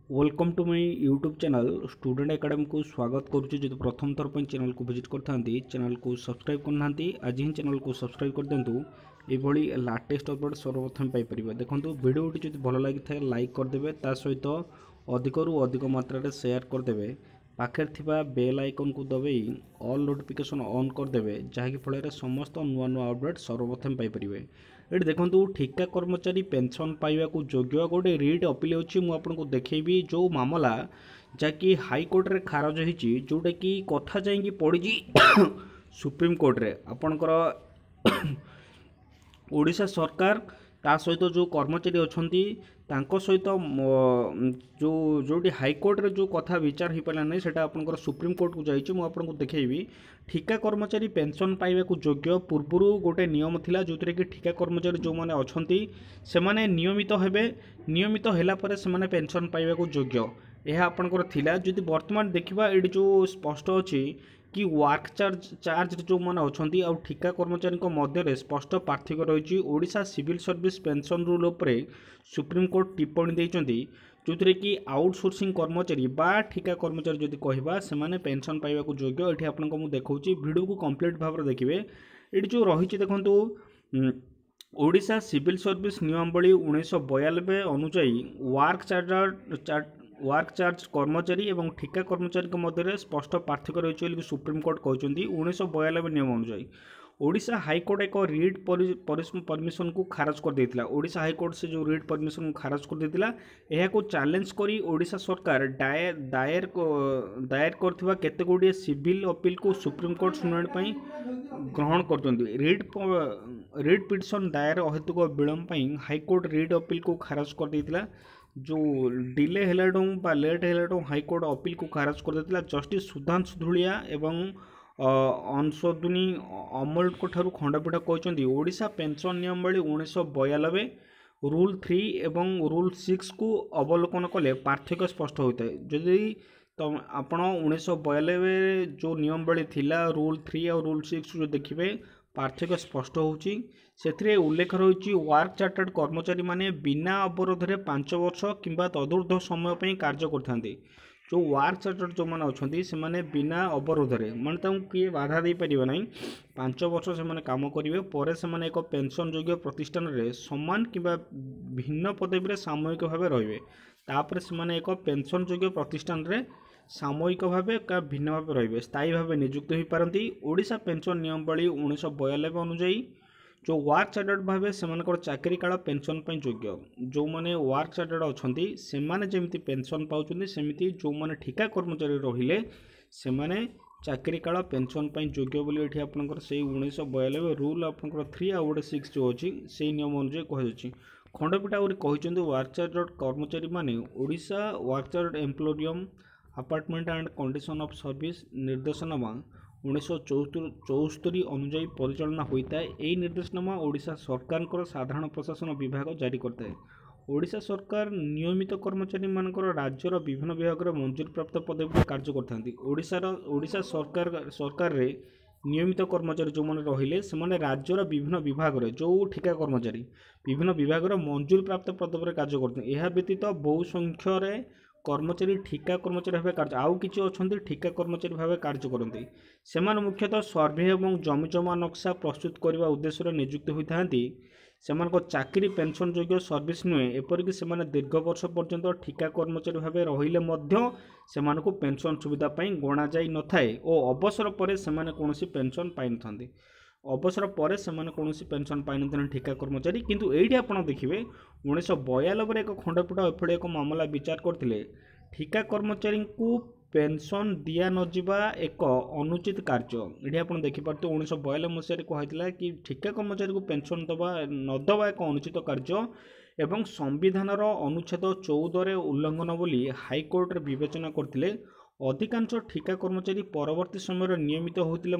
Welcome to my YouTube channel student academy को स्वागत करुच्ची। जो प्रथम थर पर चैनल को विजिट करते चैनल को सब्सक्राइब करना आज ही चैनल को सब्सक्राइब कर दिंतु। ये लाटेस्ट अपडेट सर्वप्रथम पाइपर देखो भिडियोटी जो भल लगी था लाइक करदे ता सहित अधिकरू अधिक मात्रा शेयर करदे पाखे थिबा बेल आइकन को दबाई ऑल नोटिफिकेशन ऑन करदे जहाँकि फल समस्त नुआ नुआ अपडेट सर्वप्रथम पाइपर। ये देखो ठिका कर्मचारी पेंशन पाइबा योग्य गोटे रिट अपील अच्छी मुझे देखी जो मामला जहाँकि हाईकोर्ट रे खारज होती जोटा कि कथा जाकि पड़ी सुप्रीम कोर्ट रे आपणकर ओडिशा सरकार ता सहित जो कर्मचारी अच्छा सहित जो जोटी हाईकोर्ट रे जो कथा विचार हो पारा ना सेटा आपनकर सुप्रीम कोर्ट को जाइए। मुझे देखेबी ठिका कर्मचारी पेंशन पाइबा योग्य पूर्व गोटे नियम थिला जो कि ठिका कर्मचारी जो मैंने अच्छा से माने नियमित हेबे नियमित होला परे से माने पेंशन पाइबा योग्य यह आपनकर थिला। जदि वर्तमान देखिबा एडी जो स्पष्ट अछि कि वर्क चार्ज जो मैंने अच्छा आउ ठिका कर्मचारी मध्य स्पष्ट पार्थक्य रही। Odisha civil service pension rule उपरे सुप्रीम कोर्ट टिप्पणी देइचंती जो कि आउटसोर्सिंग कर्मचारी बा ठिका कर्मचारी जदि कहबा से माने पेंशन पाइबा योग्य। ये आपको मुझे देखा वीडियो को कंप्लीट भाव में देखिए। ये जो रही देखो ओडिशा सिविल सर्विस नियमावली 1992 अनुसार वर्क चार्ज कर्मचारी और ठिका कर्मचारी के मध्य स्पष्ट पार्थक्य रही सुप्रीम कोर्ट कहते 1992 नियम अनुसार ओडिशा हाईकोर्ट एक रिट परमिशन को खारज कर देता। ओडिशा हाईकोर्ट से जो रिट परमिशन को खारज कर देता यह को चैलेंज करी ओडिशा सरकार दायर करथिबा केते गुडी सिविल अपील को सुप्रीम कोर्ट शुनाणी ग्रहण करते। रिट पिटिशन दायर अहेतुक विलम्ब हाईकोर्ट रिट अपील को खारज कर देता। जो डिले हेलाडू बा लेट हेलाडू हाईकोर्ट अपील को खारज कर देता। जस्टिस सुधांशु धूलिया एवं अंशदुनी अमल ठारू खंडपीठ कहते ओडिशा पेंशन नियमावली 1992 रूल 3 एवं रूल 6 को अवलोकन कले पार्थक्य स्पष्ट होता है। जदि तो आपण 1992 जो नियमावली थिला रूल 3 और रूल 6 जो देखिए पार्थक्य स्पष्ट होची। से उल्लेख रही वर्क चार्टर्ड कर्मचारी माने बिना अवरोध रे 5 वर्ष किंबा तदूर्ध्व समय पर कार्य करते। जो वर्क चार्टर्ड जो मैंने अच्छा से माने बिना अवरोध रे माने किए बाधा दे पारिबे नहीं 5 वर्ष से माने काम करेंगे पर से माने एक पेंशन योग्य प्रतिष्ठान रे समान किंबा भिन्न पदवी रे सामयिक भाव रहिबे तापर से माने एक पेंशन योग्य प्रतिष्ठान रे सामयिक भाव का भिन्न भाव रहिबे स्थायी भाव नियुक्त हो पारती। ओडिशा पेंशन नियमावली 1992 अनुसार जो वर्क चार्टर्ड भाव से चाकरी काल पेंशन योग्य जो माने वर्क चार्टर्ड अच्छा से माने जेमती पेंशन पाउछन्ती सेमिति जो माने ठिका कर्मचारी रहिले से माने चाकरी काल पेंशन योग्य बोली एठी आपनकर से 1992 रूल आपनकर 3 आ गोटे 6 जो अछि से नियम अनुसार कहि खंडपीठ आउरी कहिसन्ती वर्क चार्टर्ड कर्मचारी माने Odisha work charged employees appointment and condition of service निर्देशनामा 1974 अनुजाई परिचालना होता है। यही निर्देशनामा ओडिशा सरकार साधारण प्रशासन विभाग जारी करता है। ओडिशा सरकार नियमित कर्मचारी मानकर राज्यर विभिन्न विभाग मंजूरी प्राप्त पदवी कार्य करते। ओडिशा सरकार रे नियमित कर्मचारी जो मैंने रहिले से माने राज्यर विभिन्न विभाग जो ठिका कर्मचारी विभिन्न विभाग मंजूरी प्राप्त पदवी कार्य करते। यह व्यतीत बहु संख्य कर्मचारी ठिका कर्मचारी भाव कार्य आउ किछि अछन्ती ठिका कर्मचारी भाव कार्य करते। सेमान मुख्यतः सर्वे और जमीजमा नक्शा प्रस्तुत करने उद्देश्य नियुक्त होता है। चाकरी पेंशन योग्य सर्विस नुहे एपरिक से दीर्घ वर्ष पर्यंत ठिका कर्मचारी भाव रही को पेंशन सुविधा गणा जाई न थाए और अवसर पर कौन पेंशन पाई न था अवसर पर कौन पेंशन पाई न ठिका कर्मचारी। किंतु ये आप देखिए 1992 एक खंडपीठ एभली एक मामला विचार करते ठिका कर्मचारी को पेंशन दिया नजिबा एक अनुचित कार्य। ये आप देखिपे 1992 मसीह कहला कि ठिका कर्मचारी को पेंशन दबा नदबा एक अनुचित कार्य एवं संविधान अनुच्छेद 14 उल्लंघन बोली हाईकोर्ट विवेचना करते। अधिकांश ठिका कर्मचारी परवर्ती समय नियमित होते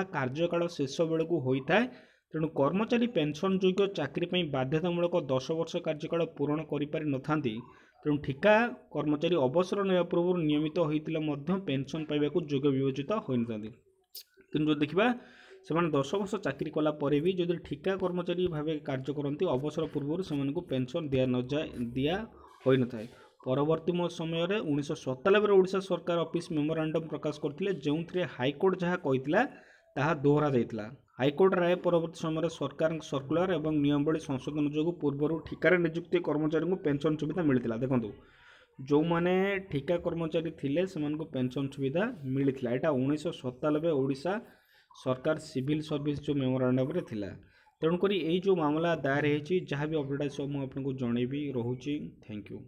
कार्यकाल शेष बेलू होता है। तेणु कर्मचारी पेंशन योग्य चाकरी बाध्यतामूलक 10 वर्ष कार्यकाल पूरण करें न था। तेणु ठिका कर्मचारी अवसर ना पूर्व नियमित होते पेंशन पाइबा योग्य विवेचित हो न था। कि देखा से 10 वर्ष चाकरी कलापर भी जब ठिका कर्मचारी भाव कार्य करती अवसर पूर्व से पेंशन दिया न जाए दिया हो न था। परवर्ती समय 1997 ओडिशा सरकार ऑफिस मेमोरांडम प्रकाश करते जो हाईकोर्ट जहाँ कही ताहा दोहरा जाइतिला। हाईकोर्ट राय परवर्ती समय सरकार सर्कुलर एवं नियमावली संशोधन जो पूर्व ठिकार नियुक्त कर्मचारी को पेंशन सुविधा मिलता। देखो जो मैंने ठिका कर्मचारी थिले से पेंशन सुविधा मिलता। यहाँ 1997 ओडिशा सरकार सिविल सर्विस जो मेमोरांडम रे थिला। तेणुक यही जो मामला दायर होती जहाँ भी अपडेट सब मुझे आपको जनइबी रोचे। Thank you.